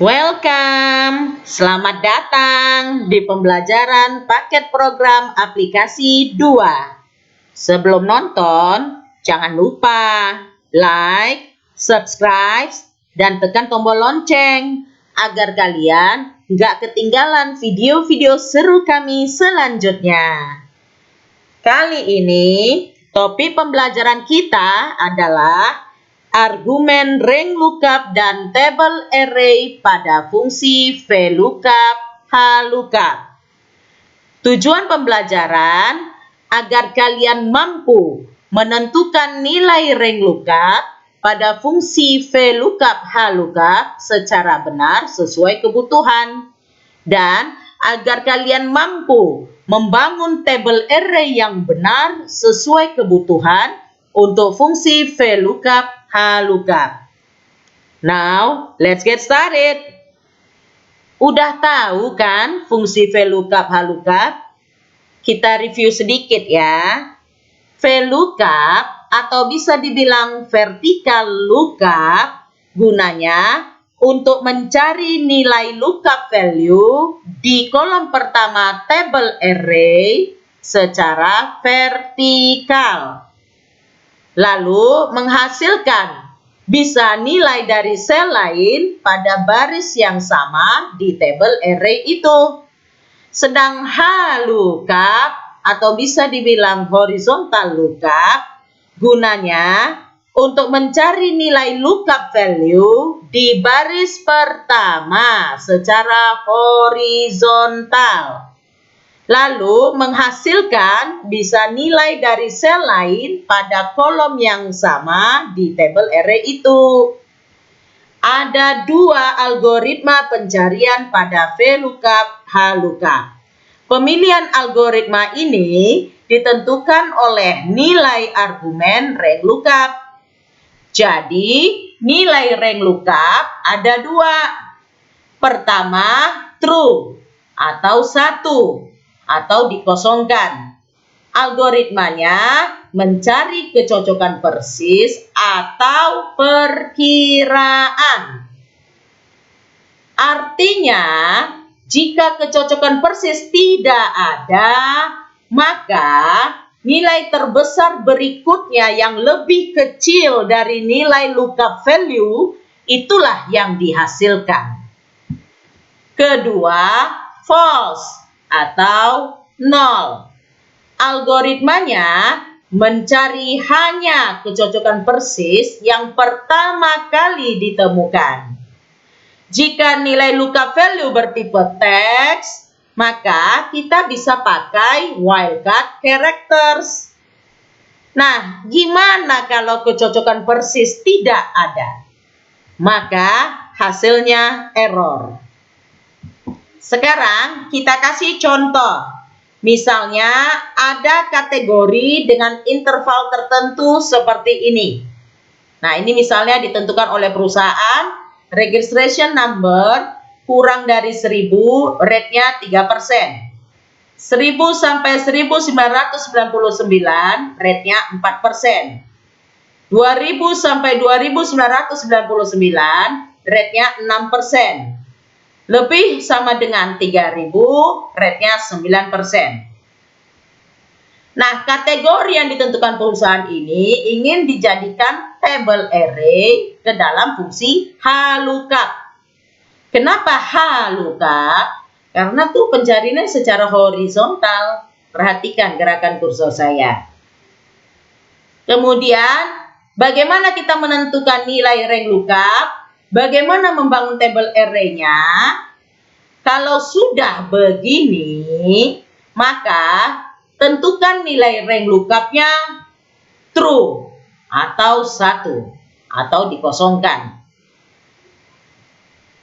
Welcome, selamat datang di pembelajaran paket program aplikasi 2. Sebelum nonton, jangan lupa like, subscribe, dan tekan tombol lonceng agar kalian nggak ketinggalan video-video seru kami selanjutnya. Kali ini, topik pembelajaran kita adalah argumen range lookup dan table array pada fungsi VLOOKUP, HLOOKUP. Tujuan pembelajaran agar kalian mampu menentukan nilai range lookup pada fungsi VLOOKUP, HLOOKUP secara benar sesuai kebutuhan, dan agar kalian mampu membangun table array yang benar sesuai kebutuhan untuk fungsi VLOOKUP, HLOOKUP. Now, let's get started. Udah tahu kan fungsi VLOOKUP, HLOOKUP? Kita review sedikit ya. VLOOKUP atau bisa dibilang vertical lookup gunanya untuk mencari nilai lookup value di kolom pertama table array secara vertikal. Lalu menghasilkan bisa nilai dari sel lain pada baris yang sama di table array itu. Sedang HLOOKUP atau bisa dibilang horizontal lookup gunanya untuk mencari nilai lookup value di baris pertama secara horizontal. Lalu menghasilkan bisa nilai dari sel lain pada kolom yang sama di table array itu. Ada dua algoritma pencarian pada VLOOKUP, HLOOKUP. Pemilihan algoritma ini ditentukan oleh nilai argumen range lookup. Jadi, nilai range lookup ada dua. Pertama, true atau 1. Atau dikosongkan. Algoritmanya mencari kecocokan persis atau perkiraan. Artinya, jika kecocokan persis tidak ada, maka nilai terbesar berikutnya yang lebih kecil dari nilai lookup value itulah yang dihasilkan. Kedua, false atau 0. Algoritmanya mencari hanya kecocokan persis yang pertama kali ditemukan. Jika nilai lookup value bertipe teks, maka kita bisa pakai wildcard characters. Nah, gimana kalau kecocokan persis tidak ada? Maka hasilnya error. Sekarang kita kasih contoh. Misalnya ada kategori dengan interval tertentu seperti ini. Nah, ini misalnya ditentukan oleh perusahaan, registration number kurang dari 1000, rate-nya 3%. 1000 sampai 1999, rate-nya 4%. 2000 sampai 2999, rate-nya 6%. Lebih sama dengan 3000, rate-nya 9%. Nah, kategori yang ditentukan perusahaan ini ingin dijadikan table array ke dalam fungsi HLOOKUP. Kenapa HLOOKUP? Karena tuh pencariannya secara horizontal. Perhatikan gerakan kursor saya. Kemudian, bagaimana kita menentukan nilai range lookup? Bagaimana membangun table array-nya? Kalau sudah begini, maka tentukan nilai range lookup-nya true atau 1 atau dikosongkan.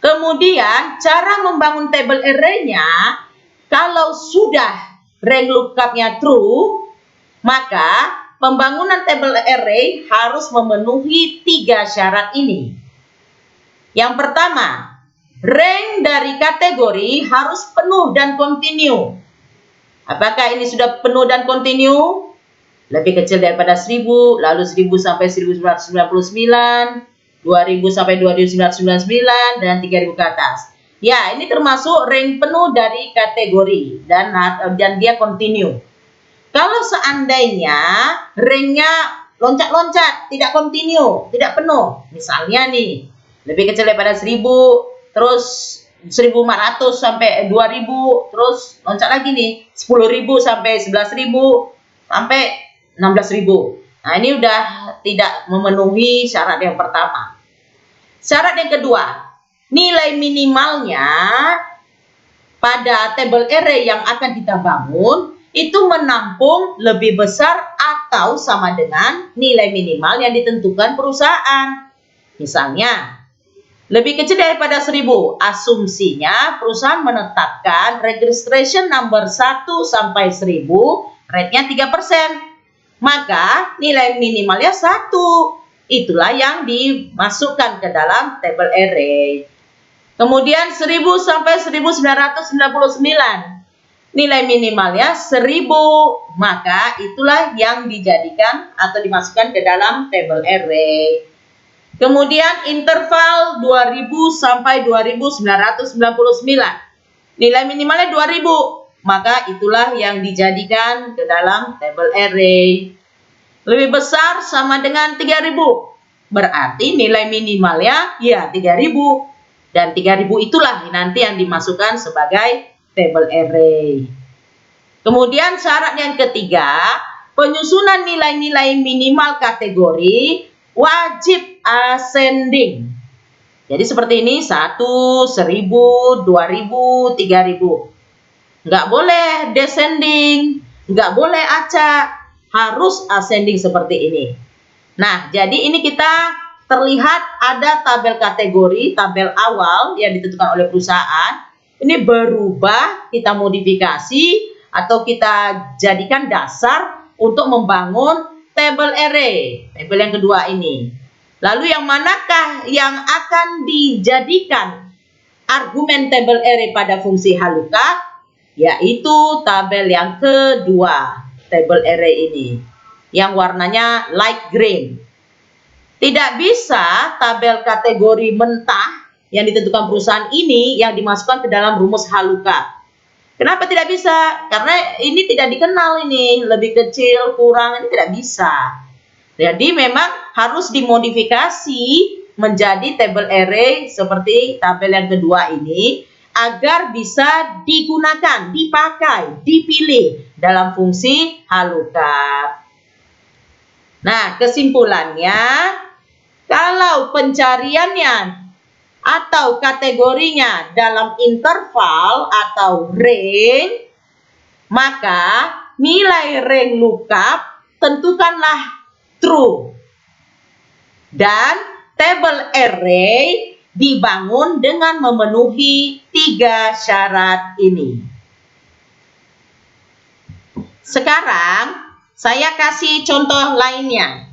Kemudian cara membangun table array-nya, kalau sudah range lookup-nya true, maka pembangunan table array harus memenuhi 3 syarat ini. Yang pertama, range dari kategori harus penuh dan kontinu. Apakah ini sudah penuh dan kontinu? Lebih kecil daripada 1000, lalu 1000 sampai 1999, 2000 sampai 2999 dan 3000 ke atas. Ya, ini termasuk rank penuh dari kategori dan dia continue. Kalau seandainya ranknya loncat-loncat, tidak continue, tidak penuh, misalnya nih lebih kecil daripada 1000, terus 1400 sampai 2000, terus loncat lagi nih 10.000 sampai 11.000 sampai 16.000. Nah, ini udah tidak memenuhi syarat yang pertama. Syarat yang kedua, nilai minimalnya pada table array yang akan kita bangun itu menampung lebih besar atau sama dengan nilai minimal yang ditentukan perusahaan. Misalnya, lebih kecil daripada 1000, asumsinya perusahaan menetapkan registration number 1 sampai 1000, rate-nya 3%. Maka nilai minimalnya 1. Itulah yang dimasukkan ke dalam table array. Kemudian 1000 sampai 1999. Nilai minimalnya 1000. Maka itulah yang dijadikan atau dimasukkan ke dalam table array. Kemudian interval 2000 sampai 2999. Nilai minimalnya 2000. Maka itulah yang dijadikan ke dalam table array. Lebih besar sama dengan 3000. Berarti nilai minimalnya ya 3000. Dan 3000 itulah nanti yang dimasukkan sebagai table array. Kemudian syarat yang ketiga, penyusunan nilai-nilai minimal kategori wajib ascending. Jadi seperti ini, 1, 1000, 2000, 3000. Nggak boleh descending, nggak boleh acak, harus ascending seperti ini. Nah, jadi ini kita terlihat ada tabel kategori, tabel awal yang ditentukan oleh perusahaan. Ini berubah, kita modifikasi atau kita jadikan dasar untuk membangun table array, tabel yang kedua ini. Lalu yang manakah yang akan dijadikan argumen table array pada fungsi HLOOKUP? Yaitu tabel yang kedua, table array ini, yang warnanya light green. Tidak bisa tabel kategori mentah yang ditentukan perusahaan ini yang dimasukkan ke dalam rumus HLOOKUP. Kenapa tidak bisa? Karena ini tidak dikenal, ini lebih kecil, kurang, ini tidak bisa. Jadi memang harus dimodifikasi menjadi table array seperti tabel yang kedua ini, agar bisa digunakan, dipakai, dipilih dalam fungsi HLOOKUP. Nah, kesimpulannya, kalau pencariannya atau kategorinya dalam interval atau range, maka nilai range lookup tentukanlah true. Dan table array dibangun dengan memenuhi 3 syarat ini. Sekarang saya kasih contoh lainnya.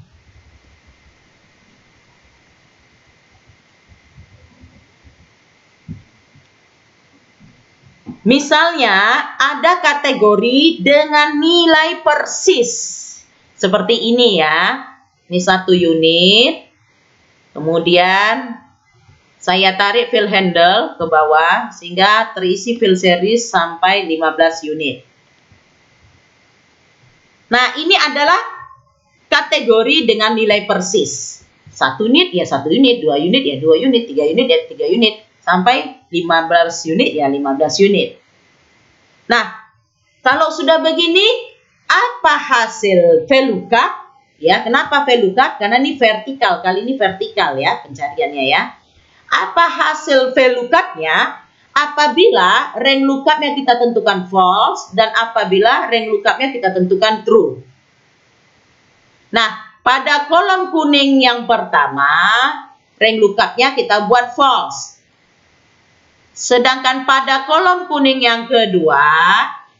Misalnya ada kategori dengan nilai persis. Seperti ini ya. Ini 1 unit. Kemudian saya tarik fill handle ke bawah sehingga terisi fill series sampai 15 unit. Nah, ini adalah kategori dengan nilai persis. 1 unit ya 1 unit, 2 unit ya 2 unit, 3 unit ya 3 unit, sampai 15 unit ya 15 unit. Nah, kalau sudah begini, apa hasil VLOOKUP? Ya, kenapa VLOOKUP? Karena ini vertikal, kali ini vertikal ya pencariannya ya. Apa hasil VLOOKUP-nya? Apabila range lookup-nya kita tentukan false dan apabila range lookup-nya kita tentukan true. Nah, pada kolom kuning yang pertama, range lookup-nya kita buat false. Sedangkan pada kolom kuning yang kedua,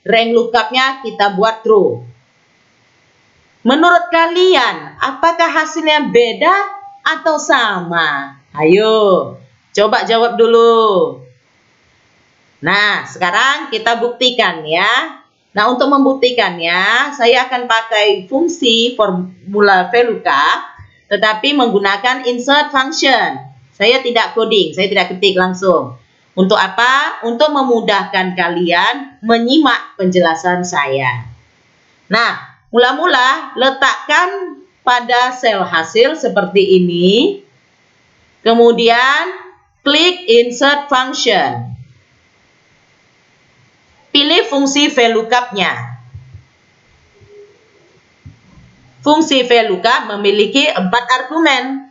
range lookup-nya kita buat true. Menurut kalian, apakah hasilnya beda atau sama? Ayo, coba jawab dulu. Nah, sekarang kita buktikan ya. Nah, untuk membuktikannya, saya akan pakai fungsi formula VLOOKUP. tetapi menggunakan insert function. Saya tidak coding, saya tidak ketik langsung. Untuk apa? Untuk memudahkan kalian menyimak penjelasan saya. Nah, mula-mula letakkan pada sel hasil seperti ini. Kemudian klik insert function. Pilih fungsi VLOOKUP-nya. Fungsi VLOOKUP memiliki 4 argumen.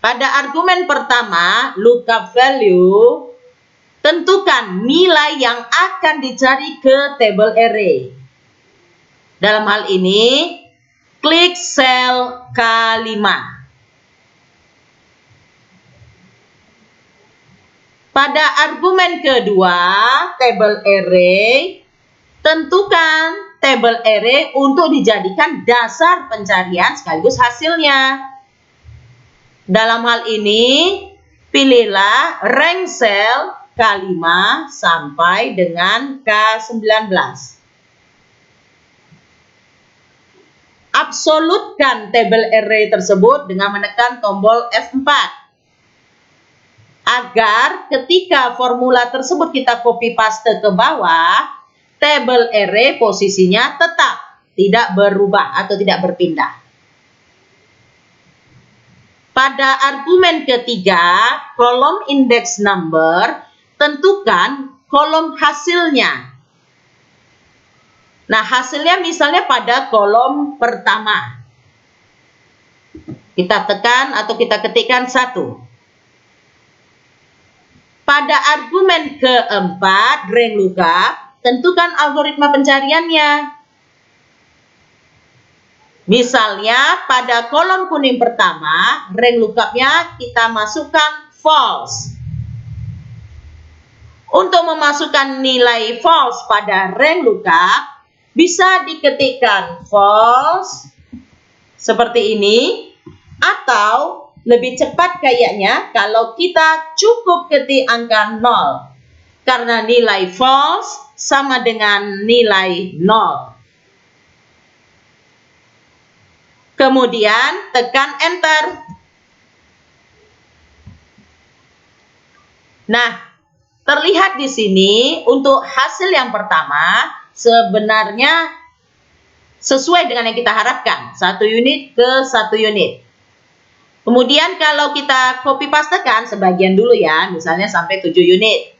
Pada argumen pertama, lookup value, tentukan nilai yang akan dicari ke table array. Dalam hal ini, klik sel K5. Pada argumen kedua, table array, tentukan table array untuk dijadikan dasar pencarian sekaligus hasilnya. Dalam hal ini, pilihlah rank sel K5 sampai dengan K19. Absolutkan table array tersebut dengan menekan tombol F4. Agar ketika formula tersebut kita copy paste ke bawah, table array posisinya tetap tidak berubah atau tidak berpindah. Pada argumen ketiga, kolom index number, tentukan kolom hasilnya. Nah, hasilnya misalnya pada kolom pertama. Kita tekan atau kita ketikkan 1. Pada argumen keempat, rank lookup, tentukan algoritma pencariannya. Misalnya pada kolom kuning pertama, rank lookup-nya kita masukkan false. Untuk memasukkan nilai false pada rank lookup, bisa diketikkan false seperti ini, atau lebih cepat kayaknya kalau kita cukup ketik angka 0. Karena nilai false sama dengan nilai 0. Kemudian tekan enter. Nah, terlihat di sini untuk hasil yang pertama sebenarnya sesuai dengan yang kita harapkan. 1 unit ke 1 unit. Kemudian kalau kita copy pastekan sebagian dulu ya, misalnya sampai 7 unit.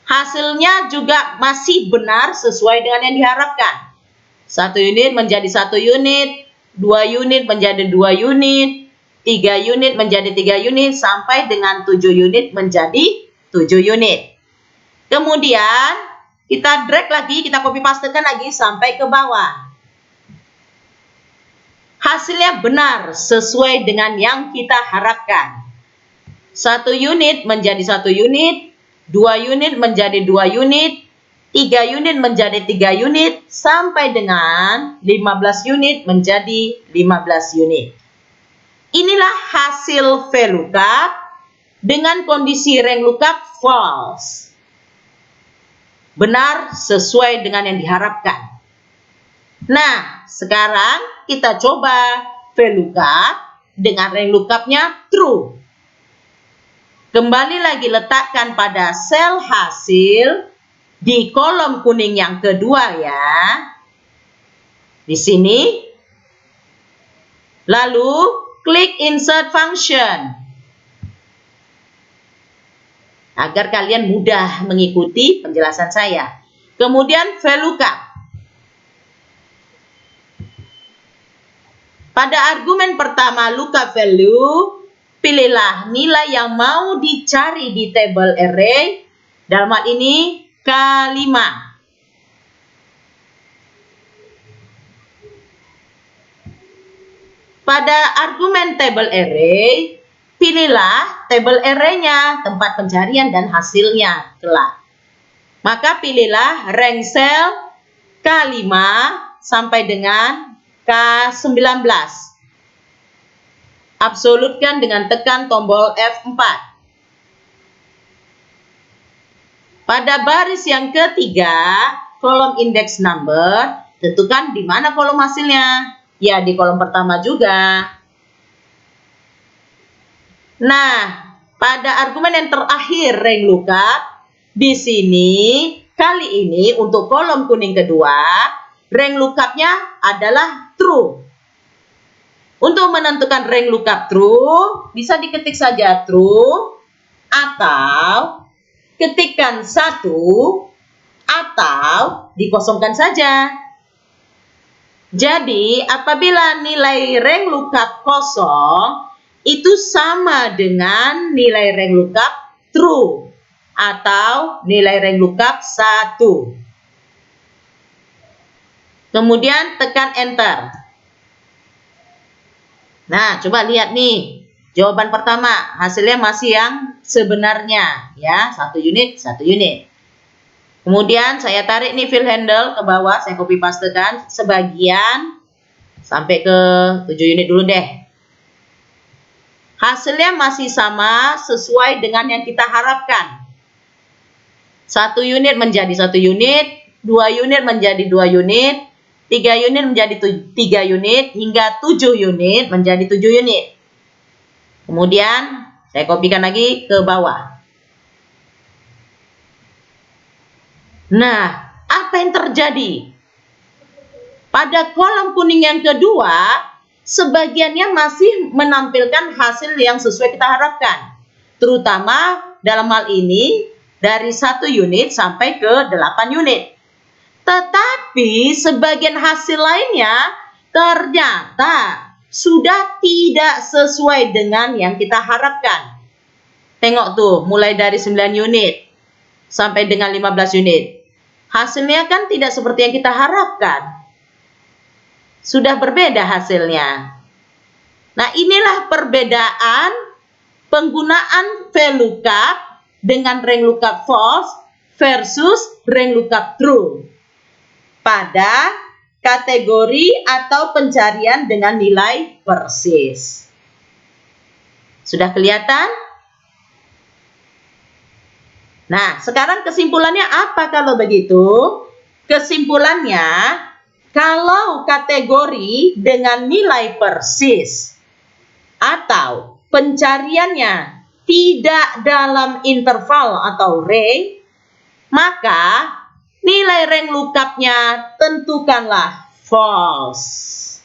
Hasilnya juga masih benar sesuai dengan yang diharapkan. 1 unit menjadi 1 unit. 2 unit menjadi 2 unit, 3 unit menjadi 3 unit, sampai dengan 7 unit menjadi 7 unit. Kemudian, kita drag lagi, kita copy pastekan lagi sampai ke bawah. Hasilnya benar sesuai dengan yang kita harapkan. 1 unit menjadi 1 unit, 2 unit menjadi 2 unit, 3 unit menjadi 3 unit, sampai dengan 15 unit menjadi 15 unit. Inilah hasil VLOOKUP dengan kondisi rank lookup false. Benar sesuai dengan yang diharapkan. Nah, sekarang kita coba VLOOKUP dengan rank lookup-nya true. Kembali lagi letakkan pada sel hasil di kolom kuning yang kedua ya. Di sini. Lalu klik insert function. Agar kalian mudah mengikuti penjelasan saya. Kemudian VLOOKUP. Pada argumen pertama lookup value, pilihlah nilai yang mau dicari di table array. Dalam hal ini K5. Pada argumen table array, pilihlah table array-nya, tempat pencarian dan hasilnya kelak. Maka pilihlah rank cell K5 sampai dengan K19. Absolutkan dengan tekan tombol F4. Pada baris yang ketiga, kolom index number, tentukan di mana kolom hasilnya. Ya, di kolom pertama juga. Nah, pada argumen yang terakhir rank lookup, di sini kali ini untuk kolom kuning kedua, rank lookup-nya adalah true. Untuk menentukan rank lookup true, bisa diketik saja true atau ketikkan 1 atau dikosongkan saja. Jadi, apabila nilai rank lookup kosong, itu sama dengan nilai rank lookup true atau nilai rank lookup 1. Kemudian tekan enter. Nah, coba lihat nih. Jawaban pertama, hasilnya masih yang sebenarnya, ya, 1 unit, 1 unit. Kemudian saya tarik nih fill handle ke bawah, saya copy pastekan sebagian sampai ke 7 unit dulu deh. Hasilnya masih sama sesuai dengan yang kita harapkan. 1 unit menjadi 1 unit, 2 unit menjadi 2 unit, 3 unit menjadi 3 unit, hingga 7 unit menjadi 7 unit. Kemudian saya kopikan lagi ke bawah. Nah, apa yang terjadi? Pada kolom kuning yang kedua, sebagiannya masih menampilkan hasil yang sesuai kita harapkan. Terutama dalam hal ini dari 1 unit sampai ke 8 unit. Tetapi sebagian hasil lainnya ternyata sudah tidak sesuai dengan yang kita harapkan. Tengok tuh, mulai dari 9 unit sampai dengan 15 unit. Hasilnya kan tidak seperti yang kita harapkan. Sudah berbeda hasilnya. Nah, inilah perbedaan penggunaan VLOOKUP dengan rank lookup false versus rank lookup true pada kategori atau pencarian dengan nilai persis. Sudah kelihatan? Nah, sekarang kesimpulannya apa kalau begitu? Kesimpulannya, kalau kategori dengan nilai persis atau pencariannya tidak dalam interval atau range, maka nilai rank lookup-nya tentukanlah false.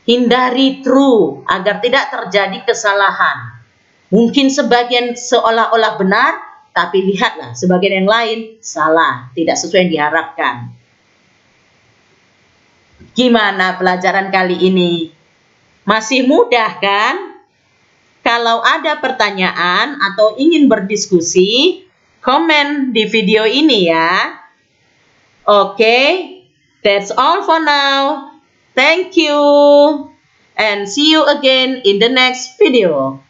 Hindari true agar tidak terjadi kesalahan. Mungkin sebagian seolah-olah benar, tapi lihatlah sebagian yang lain salah, tidak sesuai yang diharapkan. Gimana pelajaran kali ini? Masih mudah kan? Kalau ada pertanyaan atau ingin berdiskusi, komen di video ini ya. Oke, that's all for now. Thank you and see you again in the next video.